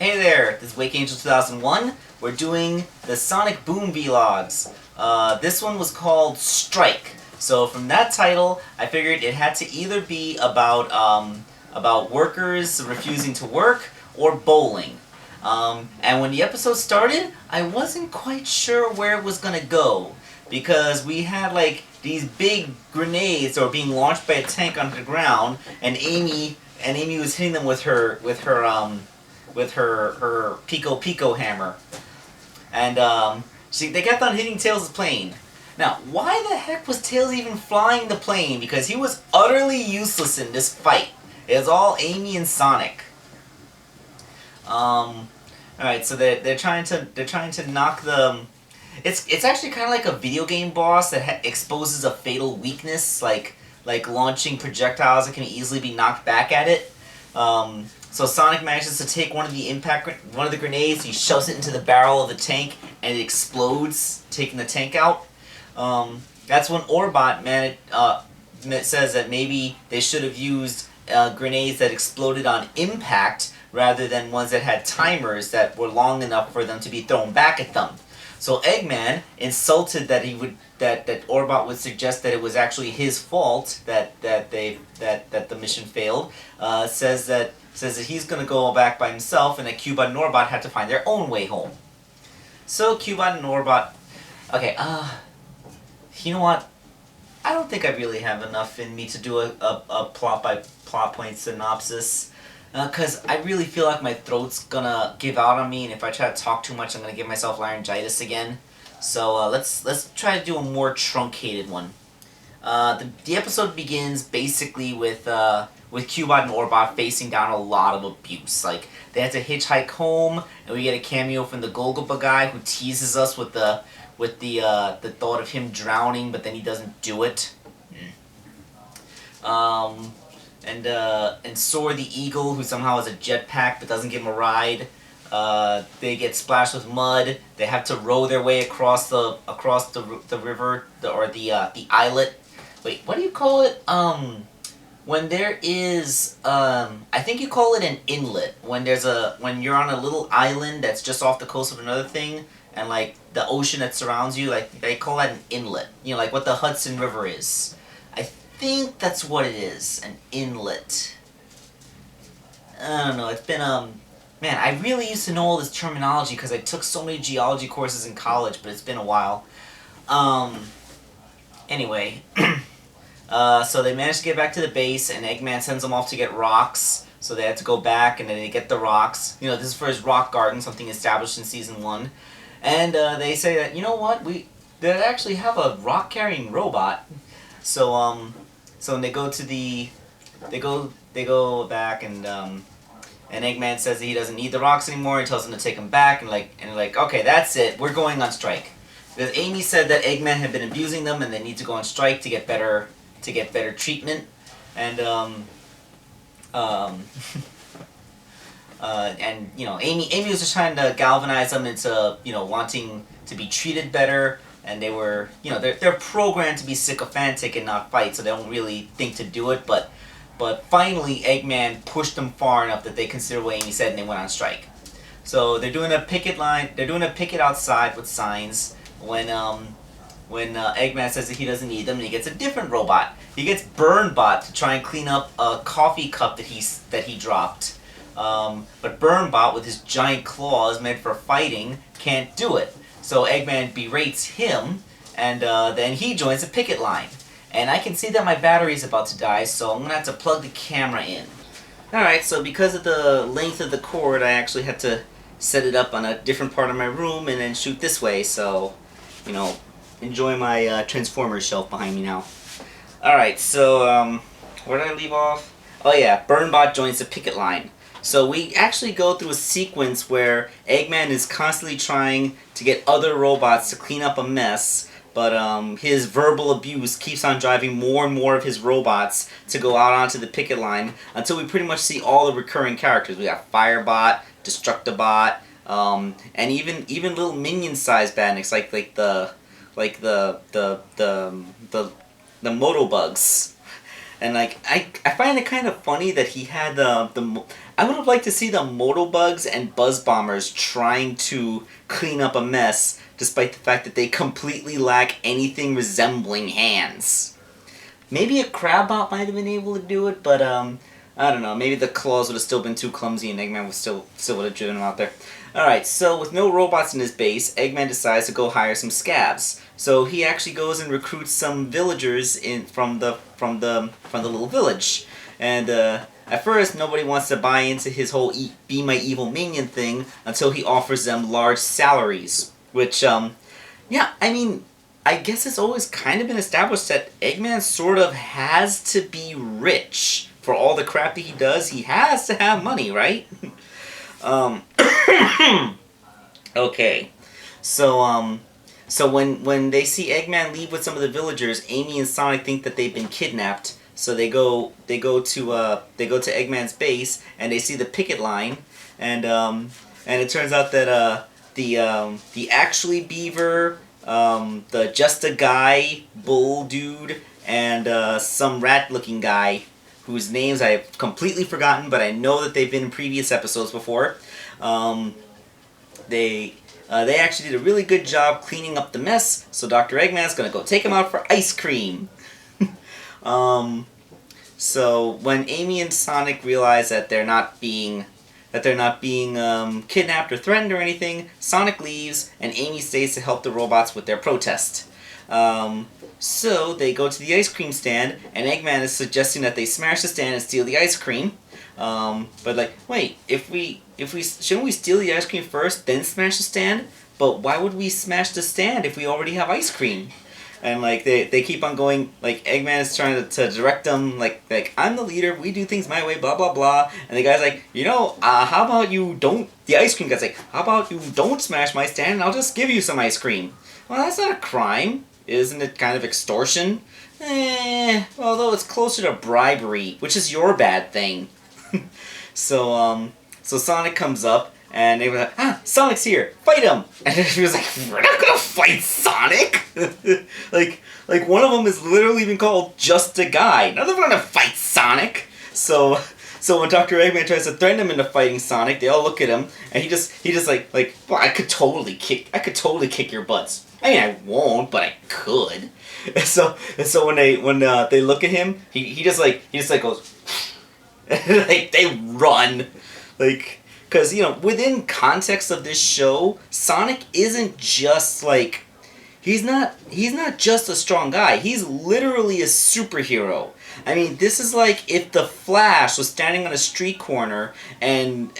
Hey there, this is Wake Angel 2001. We're doing the Sonic Boom Vlogs. This one was called Strike. So from that title, I figured it had to either be about workers refusing to work or bowling. And when the episode started, I wasn't quite sure where it was gonna go because we had like these big grenades that were being launched by a tank onto the ground, and Amy was hitting them with her Pico Pico hammer. And they kept on hitting Tails' plane. Now, why the heck was Tails even flying the plane? Because he was utterly useless in this fight. It was all Amy and Sonic. Alright, so they're trying to knock the... It's actually kind of like a video game boss that exposes a fatal weakness, like launching projectiles that can easily be knocked back at it. So Sonic manages to take one of the grenades, he shoves it into the barrel of the tank, and it explodes, taking the tank out. That's when Orbot says that maybe they should have used grenades that exploded on impact rather than ones that had timers that were long enough for them to be thrown back at them. So Eggman, insulted that Orbot would suggest that it was actually his fault that the mission failed, says that he's going to go back by himself, and that Cubot and Orbot had to find their own way home. So Cubot and Orbot... Okay, you know what? I don't think I really have enough in me to do a plot point synopsis. Because I really feel like my throat's gonna give out on me, and if I try to talk too much, I'm gonna give myself laryngitis again. So let's try to do a more truncated one. The episode begins basically with Cubot and Orbot facing down a lot of abuse. Like, they had to hitchhike home, and we get a cameo from the Golgaba guy who teases us with the thought of him drowning, but then he doesn't do it. And Soar the Eagle, who somehow has a jetpack but doesn't give him a ride. They get splashed with mud. They have to row their way across the river, or the islet. Wait, what do you call it? When there is, I think you call it an inlet. When you're on a little island that's just off the coast of another thing, and like the ocean that surrounds you, like they call that an inlet. You know, like what the Hudson River is. I think that's what it is, an inlet. I don't know, it's been, man, I really used to know all this terminology because I took so many geology courses in college, but it's been a while. Anyway, so they managed to get back to the base, and Eggman sends them off to get rocks, so they had to go back, and then they get the rocks. You know, this is for his rock garden, something established in Season 1. And they say that, you know what, they actually have a rock-carrying robot. So when they go to they go back, and Eggman says that he doesn't need the rocks anymore. He tells them to take them back, and like, okay, that's it, we're going on strike. Because Amy said that Eggman had been abusing them, and they need to go on strike to get better treatment. And and you know, Amy was just trying to galvanize them into, you know, wanting to be treated better. And they were, you know, they're programmed to be sycophantic and not fight, so they don't really think to do it. But finally, Eggman pushed them far enough that they considered what Amy said, and they went on strike. So they're doing a picket line. They're doing a picket outside with signs. When Eggman says that he doesn't need them, and he gets a different robot. He gets Burnbot to try and clean up a coffee cup that he dropped. But Burnbot, with his giant claws meant for fighting, can't do it. So Eggman berates him, and then he joins the picket line. And I can see that my battery is about to die, so I'm going to have to plug the camera in. Alright, so because of the length of the cord, I actually had to set it up on a different part of my room and then shoot this way, so, you know, enjoy my Transformers shelf behind me now. Alright, so, where did I leave off? Oh yeah, Burnbot joins the picket line. So we actually go through a sequence where Eggman is constantly trying to get other robots to clean up a mess, but his verbal abuse keeps on driving more and more of his robots to go out onto the picket line until we pretty much see all the recurring characters. We got Firebot, Destructobot, and even little minion-sized badniks like the Motobugs. And like I find it kind of funny that he had I would have liked to see the Motobugs and Buzz Bombers trying to clean up a mess, despite the fact that they completely lack anything resembling hands. Maybe a Crabbot might have been able to do it, but I don't know. Maybe the claws would have still been too clumsy, and Eggman would still would have driven him out there. All right, so with no robots in his base, Eggman decides to go hire some scabs. So he actually goes and recruits some villagers from the little village, and at first nobody wants to buy into his whole "be my evil minion" thing until he offers them large salaries. Which yeah, I mean, I guess it's always kind of been established that Eggman sort of has to be rich for all the crap that he does. He has to have money, right? Okay, so when they see Eggman leave with some of the villagers, Amy and Sonic think that they've been kidnapped. So they go to Eggman's base, and they see the picket line, and it turns out that the actually Beaver, the just a guy bull dude, and some rat looking guy whose names I've completely forgotten, but I know that they've been in previous episodes before. They actually did a really good job cleaning up the mess, so Dr. Eggman's gonna go take him out for ice cream. So when Amy and Sonic realize that they're not being kidnapped or threatened or anything, Sonic leaves and Amy stays to help the robots with their protest. So they go to the ice cream stand, and Eggman is suggesting that they smash the stand and steal the ice cream. But like, wait, shouldn't we steal the ice cream first, then smash the stand? But why would we smash the stand if we already have ice cream? And like they keep on going, like Eggman is trying to direct them, like I'm the leader, we do things my way, blah blah blah. And the guy's like, how about you don't? The ice cream guy's like, how about you don't smash my stand, and I'll just give you some ice cream. Well, that's not a crime. Isn't it kind of extortion? Although it's closer to bribery, which is your bad thing. So Sonic comes up, and they were like, Sonic's here, fight him! And she was like, we're not gonna fight Sonic! like one of them is literally even called Just a Guy. None of them are gonna fight Sonic! So when Dr. Eggman tries to threaten him into fighting Sonic, they all look at him, and he just like, well, I could totally kick your butts. I mean, I won't, but I could. And so when they look at him, he just goes, like they run, like, because within context of this show, Sonic isn't just like, he's not just a strong guy. He's literally a superhero. I mean, this is like if the Flash was standing on a street corner and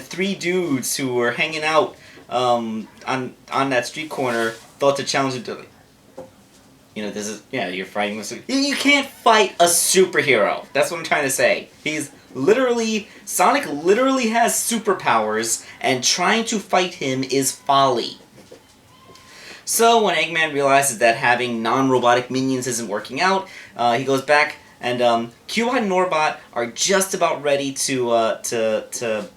three dudes who were hanging out on that street corner thought to challenge him to, this is, you're fighting with, you can't fight a superhero. That's what I'm trying to say. Sonic literally has superpowers, and trying to fight him is folly. So when Eggman realizes that having non-robotic minions isn't working out, he goes back, and Cubot and Norbot are just about ready to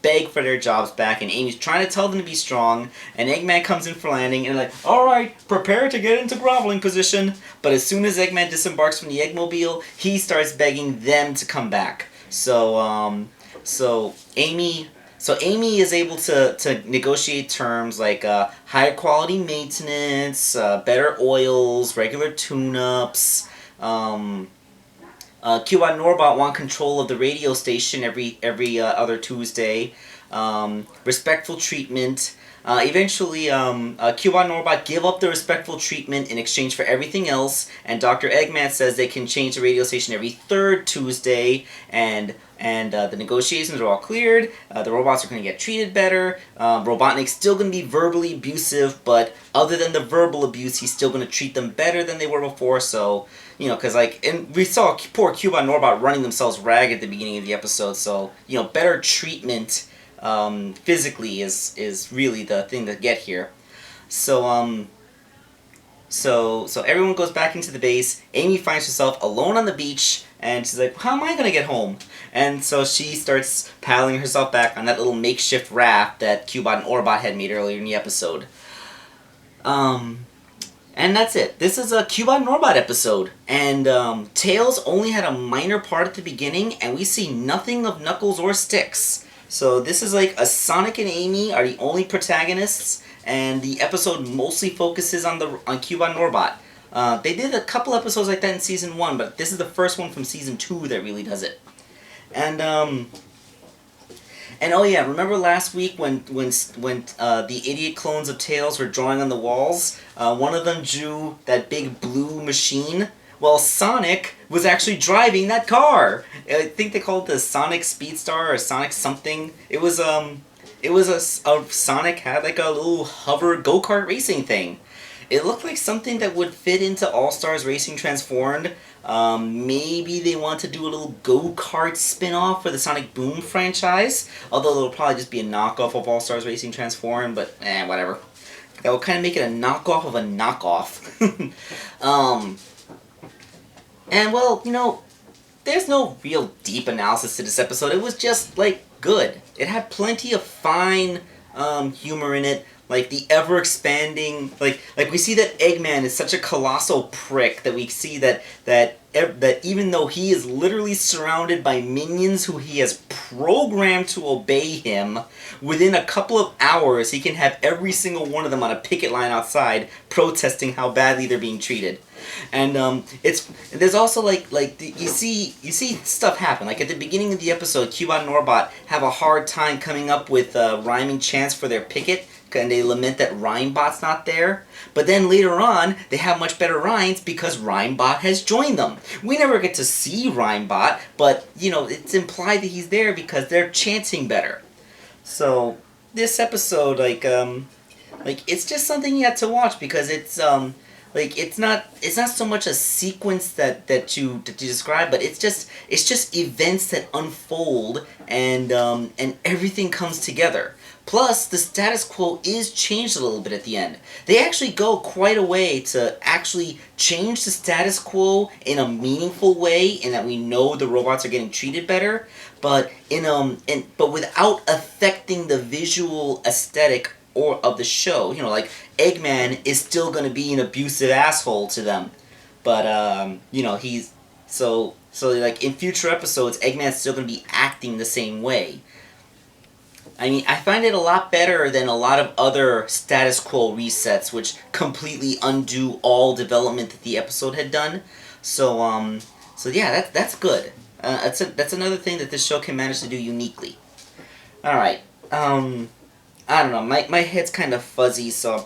beg for their jobs back, and Amy's trying to tell them to be strong, and Eggman comes in for landing, and like, alright, prepare to get into groveling position. But as soon as Eggman disembarks from the Eggmobile, he starts begging them to come back. So Amy is able to negotiate terms like higher quality maintenance, better oils, regular tune-ups. Cubot and Norbot want control of the radio station every other Tuesday. Respectful treatment. Eventually, Cubot and Norbot give up the respectful treatment in exchange for everything else, and Dr. Eggman says they can change the radio station every third Tuesday, and the negotiations are all cleared. The robots are going to get treated better. Robotnik's still going to be verbally abusive, but other than the verbal abuse, he's still going to treat them better than they were before, so, because, and we saw poor Cubot and Norbot running themselves ragged at the beginning of the episode, so, better treatment physically is really the thing to get here. So everyone goes back into the base. Amy finds herself alone on the beach, and she's like, how am I gonna get home? And so she starts paddling herself back on that little makeshift raft that Cubot and Orbot had made earlier in the episode. And that's it. This is a Cubot Norbot episode. And Tails only had a minor part at the beginning, and we see nothing of Knuckles or Sticks. So this is like a Sonic and Amy are the only protagonists, and the episode mostly focuses on Cubot Norbot. They did a couple episodes like that in Season 1, but this is the first one from Season 2 that really does it. And oh yeah, remember last week when the idiot clones of Tails were drawing on the walls? One of them drew that big blue machine. Well, Sonic was actually driving that car. I think they called it the Sonic Speedstar or Sonic something. It was a Sonic had like a little hover go-kart racing thing. It looked like something that would fit into All-Stars Racing Transformed. Maybe they want to do a little go-kart spin-off for the Sonic Boom franchise. Although it'll probably just be a knockoff of All-Stars Racing Transformed, but whatever. That will kind of make it a knockoff of a knockoff. And well, there's no real deep analysis to this episode. It was just, like, good. It had plenty of fine humor in it. Like, the ever-expanding... Like we see that Eggman is such a colossal prick that we see that even though he is literally surrounded by minions who he has programmed to obey him, within a couple of hours he can have every single one of them on a picket line outside protesting how badly they're being treated. And there's also you see stuff happen. Like at the beginning of the episode, Cubot and Norbot have a hard time coming up with rhyming chants for their picket, and they lament that Rhymebot's not there. But then later on, they have much better rhymes because Rhymebot has joined them. We never get to see Rhymebot, but it's implied that he's there because they're chanting better. So this episode, it's just something you have to watch because it's it's not so much a sequence that you describe, but it's just events that unfold and everything comes together. Plus, the status quo is changed a little bit at the end. They actually go quite a way to actually change the status quo in a meaningful way, in that we know the robots are getting treated better, but but without affecting the visual aesthetic of the show. Like Eggman is still going to be an abusive asshole to them, but he's so like in future episodes, Eggman's still going to be acting the same way. I mean, I find it a lot better than a lot of other status quo resets, which completely undo all development that the episode had done. So yeah, that's good. That's another thing that this show can manage to do uniquely. All right. I don't know. My head's kind of fuzzy, so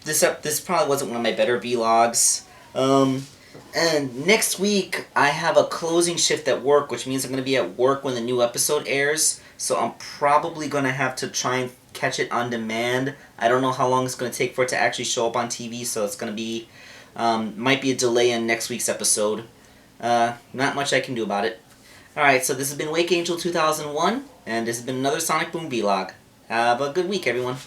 this probably wasn't one of my better vlogs. And next week I have a closing shift at work, which means I'm going to be at work when the new episode airs. So I'm probably going to have to try and catch it on demand. I don't know how long it's going to take for it to actually show up on TV, so it's going to be might be a delay in next week's episode. Not much I can do about it. Alright, so this has been Wake Angel 2001, and this has been another Sonic Boom vlog. Have a good week, everyone.